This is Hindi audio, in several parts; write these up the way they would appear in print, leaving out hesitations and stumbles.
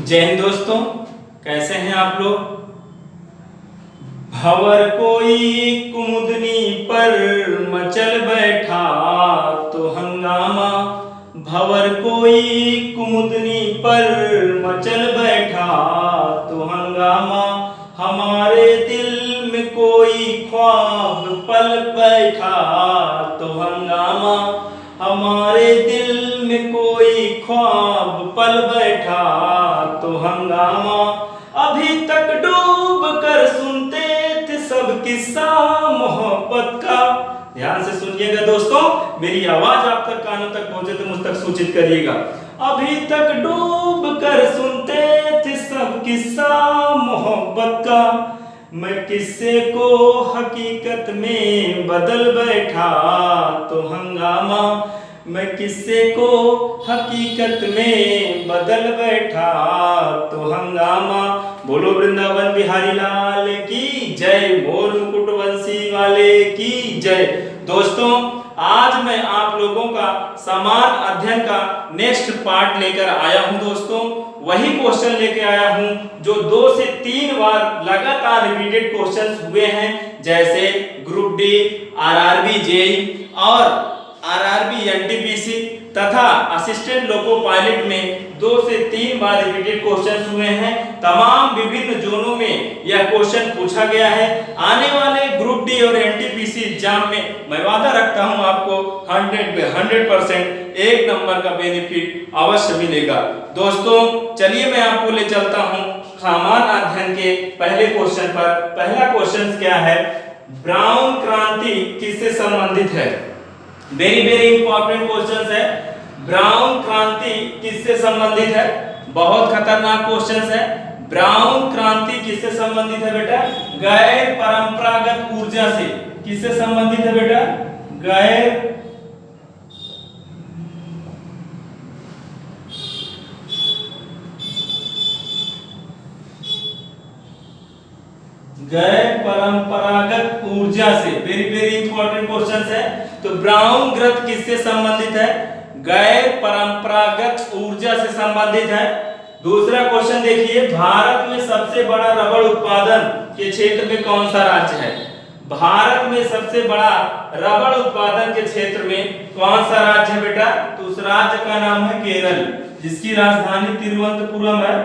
जय हिंद दोस्तों, कैसे हैं आप लोग। भंवर कोई कुमुदनी पर मचल बैठा तो हंगामा। भंवर कोई कुमुदनी पर मचल बैठा तो हंगामा। हमारे दिल में कोई ख्वाब पल बैठा तो हंगामा। हमारे दिल में कोई ख्वाब पल बैठा तो हंगामा। अभी तक डूब कर सुनते थे सब किस्सा मोहब्बत का। ध्यान से सुनिएगा दोस्तों, मेरी आवाज आप तक कानों तक पहुंचे तो मुझ तक सूचित करिएगा। अभी तक डूब कर सुनते थे सब किस्सा मोहब्बत का। मैं किस्से को हकीकत में बदल बैठा तो हंगामा। मैं किस्से को हकीकत में बदल बैठा तो हंगामा। बोलो वृंदावन बिहारी लाल की जय, मोर मुकुट वंशी वाले की जय। दोस्तों, आज मैं आप लोगों का समान अध्ययन का नेक्स्ट पार्ट लेकर आया हूं। दोस्तों, वही क्वेश्चन लेके आया हूं जो 2 से 3 बार लगातार रिपीटेड क्वेश्चंस हुए हैं, जैसे ग्रुप डी, आरआरबी जेईई और आरआरबी एनटीपीसी तथा असिस्टेंट लोको पायलट में 2 से 3 बार रिपीटेड क्वेश्चंस हुए हैं। तमाम विभिन्न जोनों में यह क्वेश्चन पूछा गया है। आने वाले ग्रुप डी और एनटीपीसी एग्जाम में मैं वादा रखता हूं आपको 100% 1 नंबर का बेनिफिट अवश्य मिलेगा। दोस्तों, चलिए मैं आपको ले चलता हूं सामान्य अध्ययन के पहले क्वेश्चन पर। पहला क्वेश्चन क्या है, ब्राउन क्रांति किससे संबंधित है। वेरी इंपॉर्टेंट क्वेश्चन है। ब्राउन क्रांति किससे संबंधित है, बहुत खतरनाक क्वेश्चन है। ब्राउन क्रांति किससे संबंधित है बेटा, गैर परंपरागत ऊर्जा से। किससे संबंधित है बेटा, गैर परंपरागत ऊर्जा से। वेरी इंपॉर्टेंट क्वेश्चन है। तो ब्राउन ग्रथ किससे संबंधित है, गैर परंपरागत ऊर्जा से संबंधित है। दूसरा क्वेश्चन देखिए, भारत में सबसे बड़ा रबड़ उत्पादन के क्षेत्र में कौन सा राज्य है। भारत में सबसे बड़ा रबड़ उत्पादन के क्षेत्र में कौन सा राज्य है बेटा, तो उस राज्य का नाम है केरल, जिसकी राजधानी तिरुवनंतपुरम है।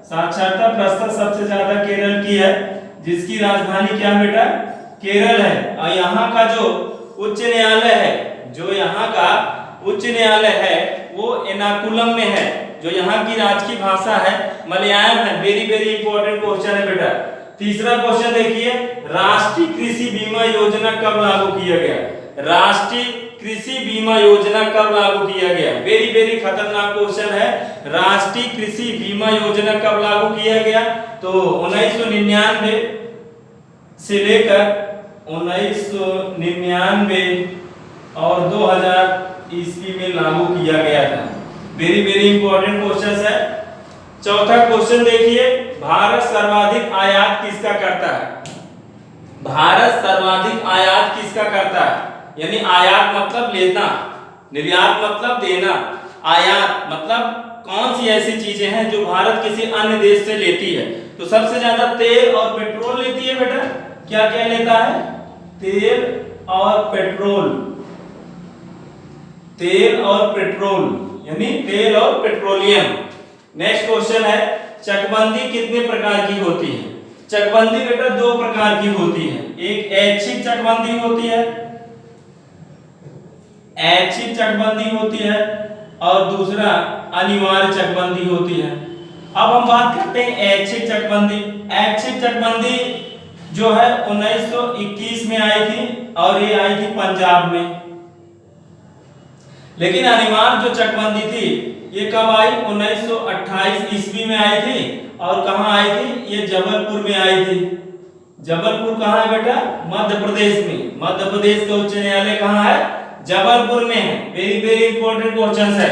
साक्षरता प्रतिशत सबसे ज्यादा केरल की है, जिसकी राजधानी क्या है बेटा, केरल है। और यहाँ का जो उच्च न्यायालय है, जो यहाँ का उच्च न्यायालय है वो एर्नाकुलम में है। जो यहाँ की राजकीय भाषा है मलयालम है। वेरी इंपॉर्टेंट क्वेश्चन है बेटा। तीसरा क्वेश्चन देखिए, राष्ट्रीय कृषि बीमा योजना कब लागू किया गया। राष्ट्रीय कृषि बीमा योजना कब लागू किया गया, वेरी खतरनाक क्वेश्चन है। राष्ट्रीय कृषि बीमा योजना कब लागू किया गया, तो 1999 से लेकर 1999 और 2000 ईस्वी में लागू किया गया था। वेरी इंपॉर्टेंट क्वेश्चन है। चौथा क्वेश्चन देखिए, भारत सर्वाधिक आयात किसका करता है। भारत सर्वाधिक आयात किसका करता है, यानी आयात मतलब लेना, निर्यात मतलब देना, आयात मतलब कौन सी ऐसी चीजें हैं जो भारत किसी अन्य देश से लेती है। तो सबसे ज्यादा तेल और पेट्रोल लेती है बेटा। क्या क्या लेता है, तेल और पेट्रोल। तेल और पेट्रोल यानी तेल और पेट्रोलियम। नेक्स्ट क्वेश्चन है, चकबंदी कितने प्रकार की होती है। चकबंदी बेटा 2 प्रकार की होती है। एक ऐच्छिक चकबंदी होती है, ऐच्छिक चकबंदी होती है, और दूसरा अनिवार्य चकबंदी होती है। अब हम बात करते हैं ऐच्छिक चकबंदी। ऐच्छिक चकबंदी जो है 1921 में आई थी और ये आई थी पंजाब में। लेकिन अनिवार्य जो चकबंदी थी ये कब आई, 1928 ईस्वी में आई थी। और कहां आई थी, ये जबलपुर में आई थी। जबलपुर कहां है बेटा, मध्य प्रदेश में। मध्य प्रदेश का उच्च न्यायालय कहां है, जबलपुर में है। वेरी इंपॉर्टेंट क्वेश्चन है।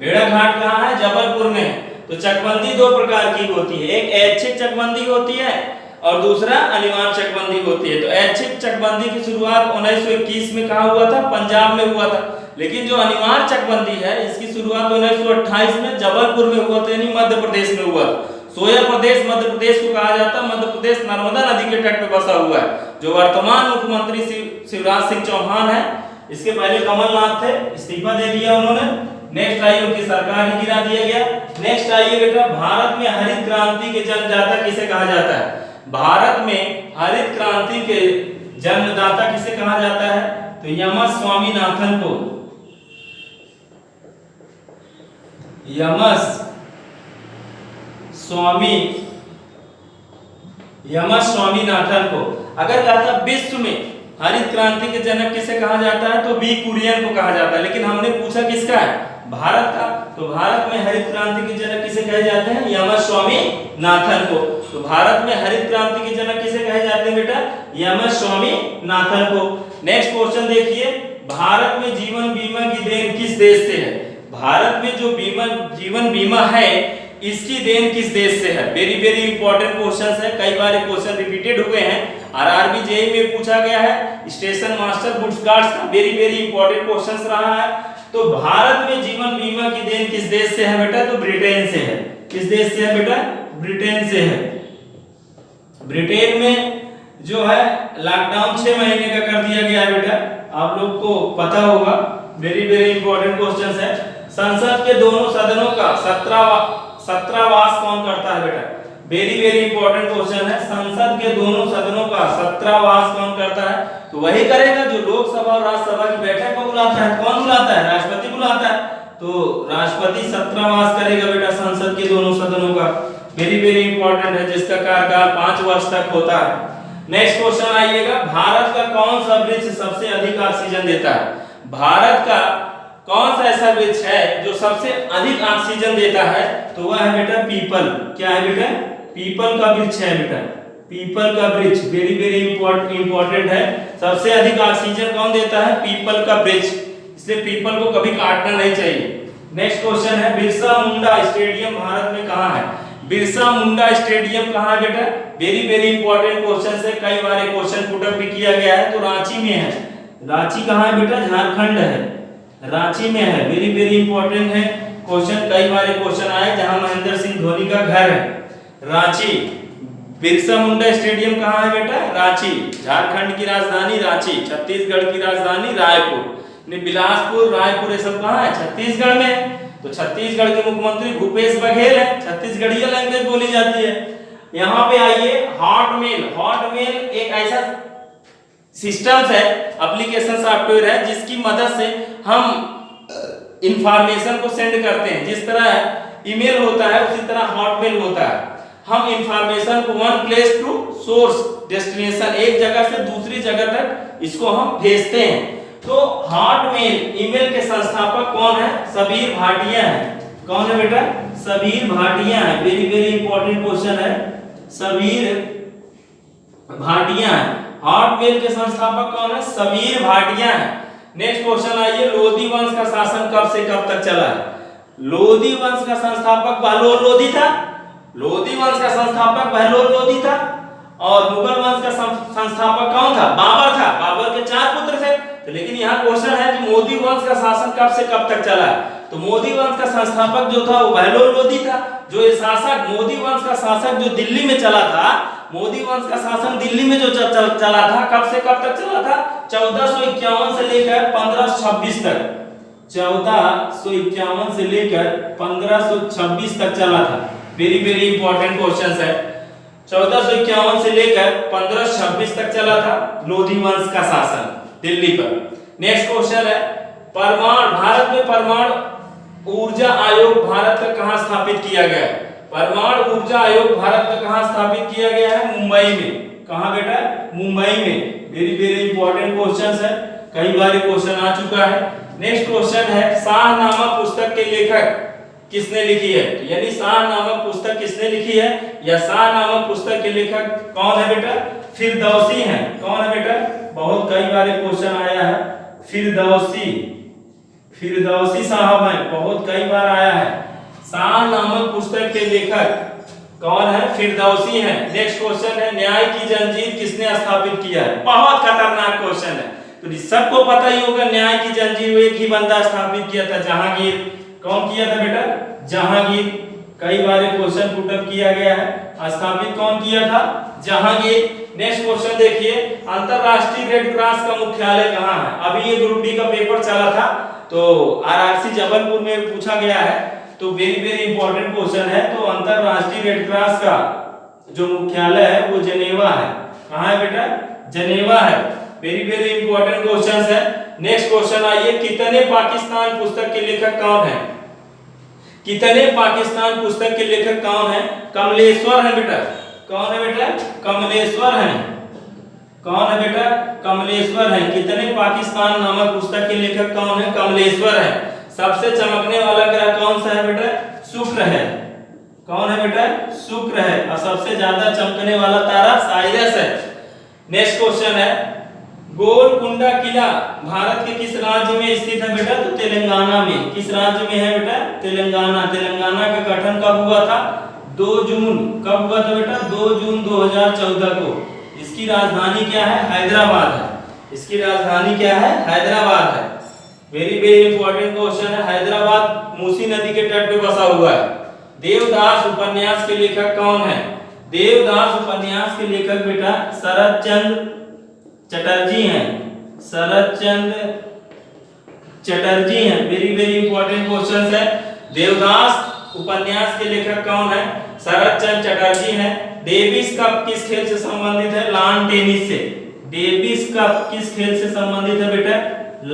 भेड़ाघाट कहां है, जबलपुर में है। तो चकबंदी 2 प्रकार की होती है, एक ऐच्छिक चकबंदी होती है और दूसरा अनिवार्य चकबंदी होती है। तो ऐच्छिक चकबंदी की शुरुआत 1921 में कहां हुआ था, पंजाब में हुआ था। लेकिन जो अनिवार्य चकबंदी है इसकी शुरुआत 1928 में जबलपुर में हुआ था, यानी मध्य प्रदेश में हुआ। सोया प्रदेश मध्य प्रदेश को कहा जाता है। मध्य प्रदेश नर्मदा नदी के तट पे बसा हुआ है। जो वर्तमान मुख्यमंत्री शिवराज सिंह चौहान है, इसके पहले कमलनाथ थे, इस्तीफा दे दिया उन्होंने। नेक्स्ट आइए, उनकी सरकार ही गिरा दिया गया। नेक्स्ट आइए बेटा, भारत में हरित क्रांति के जन्मदाता किसे कहा जाता है? भारत में हरित क्रांति के जन्मदाता किसे कहा जाता है? तो एम एस स्वामीनाथन को, स्वामीनाथन को। अगर कहा था विश्व में हरित क्रांति के जनक किसे कहा जाता है, तो बी कुरियन को कहा जाता है। लेकिन हमने पूछा किसका है? भारत का। तो भारत में हरित क्रांति के जनक किसे कहे जाते हैं? एम एस स्वामीनाथन को। तो भारत में हरित क्रांति के जनक किसे कहे जाते हैं बेटा? एम एस स्वामीनाथन को। नेक्स्ट क्वेश्चन देखिए, भारत में जीवन बीमा की देन किस देश से है? भारत में जो जीवन बीमा है इसकी देन किस देश से है? वेरी वेरी इंपॉर्टेंट क्वेश्चन है। कई बार क्वेश्चन रिपीटेड हुए हैं, आरआरबी जेईई में पूछा गया है। स्टेशन मास्टर गुड्स कार्ड्स का वेरी वेरी इंपॉर्टेंट क्वेश्चन रहा है। तो भारत में जीवन बीमा की देन किस देश से है बेटा? तो ब्रिटेन से है। किस देश से है बेटा? ब्रिटेन से है। ब्रिटेन में जो है लॉकडाउन 6 महीने का कर दिया गया है बेटा, आप लोग को पता होगा। वेरी वेरी इंपॉर्टेंट क्वेश्चन है। संसद के दोनों सदनों का 17वास कौन करता है बेटा? वेरी वेरी इंपॉर्टेंट क्वेश्चन है। संसद के दोनों सदनों का 17वास कौन करता है? तो वही करेगा जो लोकसभा और राज्यसभा की बैठक को बुलाता है। कौन बुलाता है? राष्ट्रपति बुलाता है। तो राष्ट्रपति 17वास करेगा बेटा संसद के दोनों सदनों का। वेरी वेरी इंपॉर्टेंट है, जिसका कार्यकाल 5 वर्ष तक होता है। नेक्स्ट क्वेश्चन आइएगा, भारत का कौन सा वृक्ष सबसे अधिक ऑक्सीजन देता है? भारत का कौन सा ऐसा वृक्ष है जो सबसे अधिक ऑक्सीजन देता है? तो वह है बेटा पीपल। क्या है बेटा? पीपल का वृक्ष है बेटा, पीपल का वृक्ष। वेरी वेरी इंपॉर्टेंट है। सबसे अधिक ऑक्सीजन कौन देता है? पीपल का वृक्ष। इसलिए पीपल को कभी काटना नहीं चाहिए। नेक्स्ट क्वेश्चन है, बिरसा मुंडा स्टेडियम भारत में कहाँ है? बिरसा मुंडा स्टेडियम कहाँ है बेटा? वेरी वेरी इंपॉर्टेंट क्वेश्चन है। कई बार क्वेश्चन पुट अप भी किया गया है। तो रांची में है। रांची कहाँ है बेटा? झारखंड है, रांची में है। वेरी वेरी इंपॉर्टेंट है क्वेश्चन। कई बार क्वेश्चन आए जहां महेंद्र सिंह धोनी का घर है, रांची। बिरसा मुंडा स्टेडियम कहाँ है बेटा? रांची। झारखंड की राजधानी रांची, छत्तीसगढ़ की राजधानी रायपुर। बिलासपुर, रायपुर ये सब कहाँ है? छत्तीसगढ़ में। तो छत्तीसगढ़ के मुख्यमंत्री भूपेश बघेल है। छत्तीसगढ़ी लैंग्वेज बोली जाती है। यहाँ पे आइए, हॉटमेल। हॉटमेल एक ऐसा सिस्टम्स है, एप्लीकेशन सॉफ्टवेयर है जिसकी मदद से हम इंफॉर्मेशन को सेंड करते हैं। जिस तरह ईमेल होता है उसी तरह हॉटमेल होता है। हम इंफॉर्मेशन को one place to source destination, एक जगह से दूसरी जगह तक इसको हम भेजते हैं। तो हॉटमेल ईमेल के संस्थापक कौन है? सबीर भाटिया है। कौन है बेटा? सबीर भाटिया है। वेरी वेरी इंपॉर्टेंट क्वेश्चन है। सबीर भाटिया है। हॉटमेल के संस्थापक कौन है? सबीर भाटिया है। नेक्स्ट क्वेश्चन आइए, लोधी वंश का शासन कब से कब तक चला है? लोधी वंश का संस्थापक बहलोल लोधी था। लोधी वंश का संस्थापक बहलोल लोधी था। और मुगल वंश का संस्थापक कौन था? बाबर था। बाबर के 4 पुत्र थे। तो लेकिन यहाँ क्वेश्चन है कि मोदी वंश का शासन कब से कब तक चला है? तो मोदी वंश का संस्थापक जो था वो बहलोल लोधी था। जो ये शासक, मोदी वंश का शासक जो दिल्ली में चला था, मोदी वंश का शासन दिल्ली में जो चला था, कब से कब तक चला था? 1451 से लेकर 1526 तक। 1451 से लेकर 1526 तक चला था। वेरी वेरी इंपॉर्टेंट क्वेश्चन है। 1451 से लेकर 1526 तक चला था लोधी वंश का शासन दिल्ली पर। नेक्स्ट क्वेश्चन है, भारत में परमाणु ऊर्जा आयोग भारत का कहां स्थापित किया गया है? परमाणु ऊर्जा आयोग भारत का कहां स्थापित किया गया है? मुंबई में। कहां बेटा? मुंबई में। वेरी वेरी इंपॉर्टेंट क्वेश्चन है, कई बार क्वेश्चन आ चुका है। नेक्स्ट क्वेश्चन है, शाह नामक पुस्तक के लेखक किसने लिखी है? यानी शाह नामक पुस्तक किसने लिखी है, या शाह नामक पुस्तक के लेखक कौन है बेटा? फिरदौसी हैं। कौन है बेटा? बहुत कई बार क्वेश्चन आया है। फिरदौसी साहब हैं, बहुत कई बार आया है। शाह नामक पुस्तक के लेखक कौन है? फिरदौसी हैं। नेक्स्ट क्वेश्चन है, न्याय की जंजीर किसने स्थापित किया है? बहुत खतरनाक क्वेश्चन है। तो सबको पता ही होगा, न्याय की जंजीर एक ही बंदा स्थापित किया था, जहांगीर। कौन किया था बेटा? जहांगीर। कई बार क्वेश्चन पुटअप किया गया है, स्थापित कौन किया था? जहांगीर। नेक्स्ट क्वेश्चन देखिए, अंतरराष्ट्रीय रेड क्रॉस का मुख्यालय कहाँ है? अभी ये ग्रुप डी का पेपर चला था, तो आरआरसी जबलपुर में पूछा गया है, तो वेरी वेरी इंपॉर्टेंट क्वेश्चन है। तो अंतरराष्ट्रीय रेड क्रॉस का जो मुख्यालय है वो जेनेवा है। कहाँ है बेटा? जेनेवा है। वेरी वेरी इंपॉर्टेंट क्वेश्चन है। नेक्स्ट क्वेश्चन आइए, कितने पाकिस्तान पुस्तक के लेखक कौन है? कितने पाकिस्तान पुस्तक के लेखक कौन है? कमलेश्वर है बेटा। कौन है बेटा? कमलेश्वर है। कौन है बेटा? कमलेश्वर है। कितने पाकिस्तान नामक पुस्तक के लेखक कौन है? कमलेश्वर है। सबसे चमकने वाला ग्रह कौन सा है बेटा? शुक्र है। कौन है बेटा? शुक्र है। और सबसे ज्यादा चमकने वाला तारा साइरस है। नेक्स्ट क्वेश्चन है, गोलकुंडा किला भारत के किस राज्य में स्थित है बेटा? तो तेलंगाना में। किस राज्य में है बेटा? तेलंगाना। तेलंगाना का गठन कब हुआ था? 2 जून। कब हुआ था बेटा? 2 जून 2014 को। इसकी राजधानी क्या है? हैदराबाद है। इसकी राजधानी क्या है? हैदराबाद है। वेरी वेरी इंपॉर्टेंट क्वेश्चन है। हैदराबाद मूसी नदी के तट पे बसा हुआ है। देवदास उपन्यास के लेखक कौन है? देवदास उपन्यास के लेखक बेटा शरद चंद्र चटर्जी हैं। शरद चंद्र चटर्जी हैं। वेरी वेरी इंपॉर्टेंट क्वेश्चन है। देवदास उपन्यास के लेखक कौन है? शरद चंद्र चटर्जी हैं। डेविस कप किस खेल से संबंधित है? लॉन टेनिस से। डेविस कप किस खेल से संबंधित है बेटा?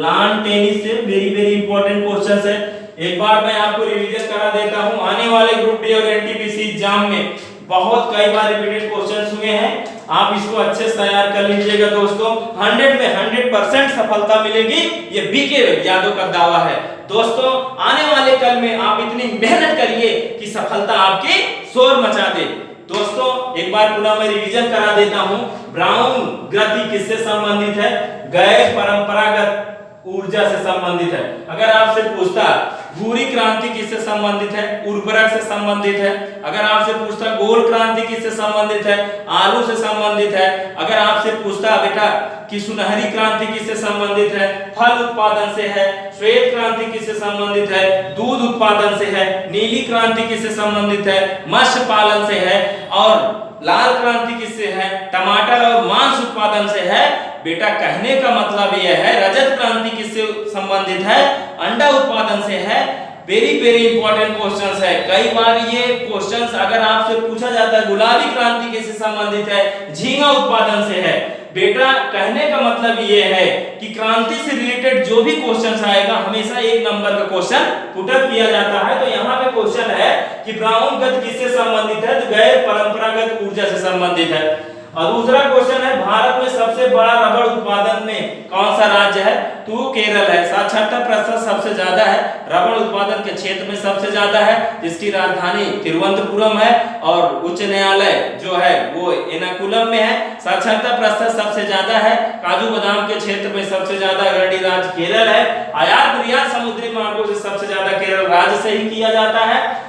लॉन टेनिस से। वेरी वेरी इंपॉर्टेंट क्वेश्चन है। एक बार मैं आपको रिवीजन करा देता हूं। आने वाले ग्रुप डी और एनटीपीसी एग्जाम में बहुत कई बार रिपीटेड क्वेश्चंस हुए हैं, आप इसको अच्छे से तैयार कर लीजिएगा दोस्तों। 100 में 100% सफलता मिलेगी, ये बीके यादव का दावा है। दोस्तों आने वाले कल में आप इतनी मेहनत करिए कि सफलता आपकी शोर मचा दे। दोस्तों एक बार पुनः मैं रिवीजन करा देता हूं। ब्राउन गति किससे संबंधित है? गैर परंपरागत ऊर्जा से संबंधित है। अगर आपसे पूछता भूरी क्रांति किससे संबंधित है? उर्वरक से संबंधित है। अगर आपसे पूछता गोल क्रांति किससे संबंधित है? आलू से संबंधित है। अगर आपसे पूछता बेटा कि सुनहरी क्रांति किससे संबंधित है? फल उत्पादन से है। श्वेत क्रांति किससे संबंधित है? दूध उत्पादन से है। नीली क्रांति किससे संबंधित है? मत्स्य पालन से है। और लाल क्रांति किससे है? टमाटर और मांस उत्पादन से है। बेटा कहने का मतलब यह है, रजत क्रांति किससे संबंधित है? अंडा उत्पादन से है। वेरी वेरी इंपॉर्टेंट क्वेश्चंस है। कई बार ये क्वेश्चंस अगर आपसे पूछा जाता है गुलाबी क्रांति किससे संबंधित है? झींगा उत्पादन से है। बेटा कहने का मतलब ये है कि क्रांति से रिलेटेड जो भी क्वेश्चंस आएगा हमेशा 1 नंबर का क्वेश्चन पुटअप किया जाता है। तो यहाँ पे क्वेश्चन है कि ब्राउन गति किससे संबंधित है? तो गैर परंपरागत ऊर्जा से संबंधित है। और दूसरा क्वेश्चन है, भारत में सबसे बड़ा रबड़ उत्पादन में कौन सा राज्य है? तो केरल है। साक्षरता प्रतिशत सबसे ज्यादा है, रबड़ उत्पादन के क्षेत्र में सबसे ज्यादा है, जिसकी राजधानी तिरुवनंतपुरम है। और उच्च न्यायालय जो है वो एर्नाकुलम में है। साक्षरता प्रतिशत सबसे ज्यादा है, काजू बादाम के क्षेत्र में सबसे ज्यादा अग्रणी राज्य केरल है। आयात निर्यात समुद्री मार्गों से सबसे ज्यादा केरल राज्य से ही किया जाता है।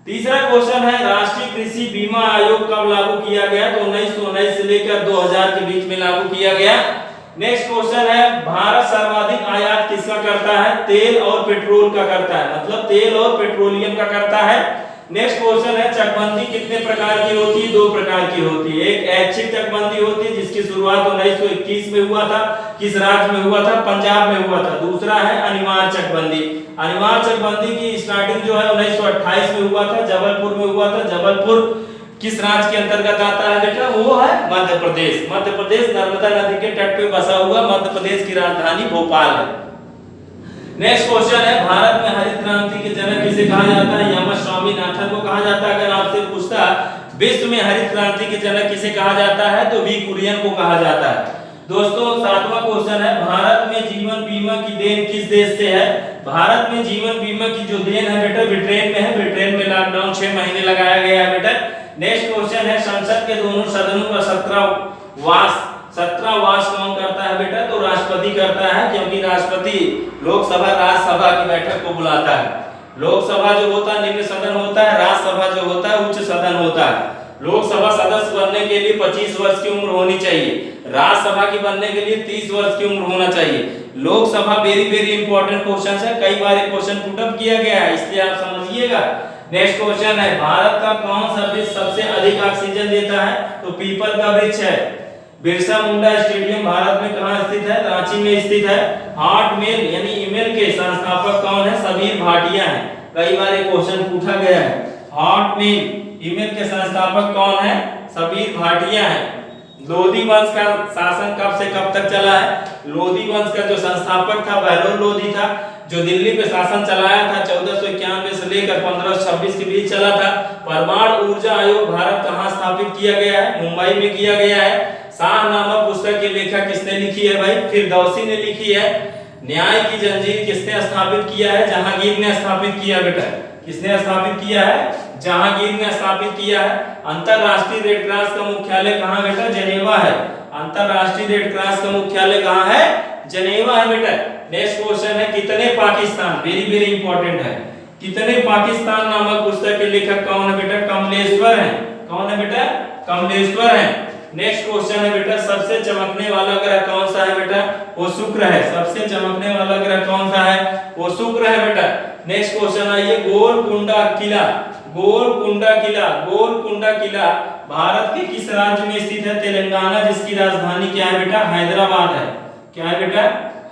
तीसरा क्वेश्चन है, राष्ट्रीय कृषि बीमा आयोग कब लागू किया गया? तो 1919 से लेकर 2000 के बीच में लागू किया गया। नेक्स्ट क्वेश्चन है, भारत सर्वाधिक आयात किसका करता है? तेल और पेट्रोल का करता है, मतलब तेल और पेट्रोलियम का करता है। नेक्स्ट क्वेश्चन है, चकबंदी कितने प्रकार की होती है? 2 प्रकार की होती है। एक ऐच्छिक चकबंदी होती है जिसकी शुरुआत 1921 में हुआ था। किस राज्य में हुआ था? पंजाब में हुआ था। दूसरा है अनिवार्य चकबंदी। अनिवार्य चकबंदी की स्टार्टिंग जो है 1928 में हुआ था, जबलपुर में हुआ था। जबलपुर किस राज्य के अंतर्गत आता है बेटा? वो है मध्य प्रदेश। मध्य प्रदेश नर्मदा नदी के तट पे बसा हुआ मध्य प्रदेश की राजधानी भोपाल है। नेक्स्ट क्वेश्चन है, भारत में हरित क्रांति के जनक किसे कहा जाता है? एम एस स्वामीनाथन को कहा जाता है। अगर आपसे पूछता विश्व में हरित क्रांति के जनक किसे कहा जाता है? तो वी कुरियन को कहा जाता है। दोस्तों 7वां क्वेश्चन है, भारत में जीवन बीमा की देन किस देश से है? भारत में जीवन बीमा की जो देन है बेटा ब्रिटेन में है। ब्रिटेन में लॉकडाउन 6 महीने लगाया गया है बेटा। नेक्स्ट क्वेश्चन है, संसद के दोनों सदनों का 17 वास कौन करता है बेटा? तो राष्ट्रपति करता है, क्योंकि राष्ट्रपति लोकसभा राज्यसभा की बैठक को बुलाता है। लोकसभा जो होता है निम्न सदन होता है, राज्यसभा जो होता है उच्च सदन होता है। लोकसभा सदस्य बनने के लिए 25 वर्ष की उम्र होनी चाहिए। राज्यसभा की बनने के लिए 30 वर्ष की उम्र होना चाहिए। Lok Sabha very very important question है, कई बार क्वेश्चन पुट अप किया गया है, इसलिए आप समझिएगा। नेक्स्ट क्वेश्चन है, भारत का कौन सा वृक्ष सबसे अधिक ऑक्सीजन देता है? तो पीपल का वृक्ष है। बिरसा मुंडा स्टेडियम भारत में कहां स्थित है? रांची में स्थित है। हार्ट मेल यानी ईमेल के संस्थापक कौन है? सबीर भाटिया है। कई बार क्वेश्चन पूछा गया है। हार्ट मेल ईमेल के संस्थापक कौन है? सबीर भाटिया है। लोधी वंश का शासन कब से कब तक चला है? लोधी वंश का जो संस्थापक था बहलोल लोधी था, जो दिल्ली पे शासन चलाया था 1491 से लेकर 1526 के बीच चला था। परमाणु ऊर्जा आयोग भारत कहाँ स्थापित किया गया है? मुंबई में किया गया है। शाहनामा पुस्तक की लेखक किसने लिखी है भाई? फिरदौसी ने लिखी है। न्याय की जंजीर किसने स्थापित किया है? जहांगीर ने स्थापित किया बेटा। किसने स्थापित किया है? जहांगीर ने स्थापित किया है। अंतरराष्ट्रीय रेड क्रॉस का मुख्यालय कहाँ बेटा? जेनेवा है। अंतरराष्ट्रीय रेड क्रॉस का मुख्यालय कहाँ है? जेनेवा है बेटा। नेक्स्ट क्वेश्चन है, कितने पाकिस्तान, वेरी वेरी इंपॉर्टेंट है, कितने पाकिस्तान नामक पुस्तक के लेखक कौन है बेटा? कमलेश्वर है। कौन है बेटा? कमलेश्वर है। नेक्स्ट क्वेश्चन है बेटा, सबसे चमकने वाला ग्रह कौन सा है बेटा? वो शुक्र है। सबसे चमकने वाला ग्रह कौन सा है? वो शुक्र है बेटा। नेक्स्ट क्वेश्चन है, ये गोलकुंडा किला, गोलकुंडा किला, गोलकुंडा किला भारत के किस राज्य में स्थित है? तेलंगाना, जिसकी राजधानी क्या है बेटा? हैदराबाद है। क्या है बेटा?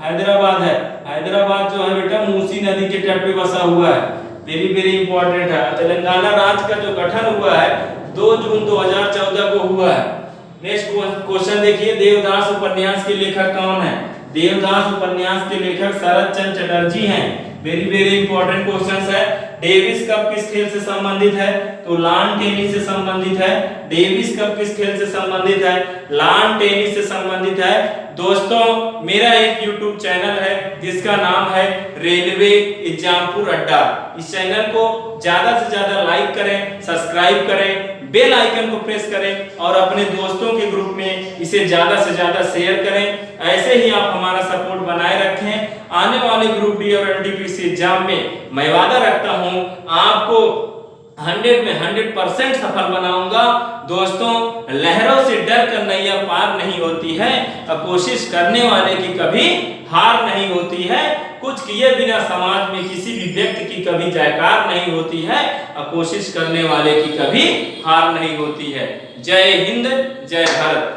हैदराबाद है। हैदराबाद जो है बेटा मूसी नदी के तट पे बसा हुआ है। वेरी वेरी इंपॉर्टेंट है। तेलंगाना राज्य का जो गठन हुआ है 2 जून 2014 को हुआ है। नेक्स्ट क्वेश्चन देखिए, देवदास उपन्यास के लेखक कौन है? देवदास उपन्यास के लेखक शरद चंद्र चटर्जी हैं। वेरी वेरी इंपॉर्टेंट क्वेश्चंस है। डेविस कप किस खेल से संबंधित है? तो लॉन टेनिस से संबंधित है। डेविस कप किस खेल से संबंधित है? लॉन टेनिस से संबंधित है। दोस्तों, मेरा एक YouTube चैनल है जिसका नाम है रेलवे एग्जामपुर अड्डा। इस चैनल को ज्यादा से ज्यादा लाइक करें, सब्सक्राइब करें, बेल आइकन को प्रेस करें और अपने दोस्तों के ग्रुप में इसे ज्यादा से ज्यादा शेयर करें। ऐसे ही आप हमारा सपोर्ट बनाए रखें। आने वाले ग्रुप डी और एनटीपीसी एग्जाम में मैं वादा रखता हूं आपको 100 में 100% सफल बनाऊंगा। दोस्तों, लहरों से डर कर नैया पार नहीं होती है और कोशिश करने वाले की कभी हार नहीं होती है। कुछ किए बिना समाज में किसी भी व्यक्ति की कभी जयकार नहीं होती है और कोशिश करने वाले की कभी हार नहीं होती है। जय हिंद, जय भारत।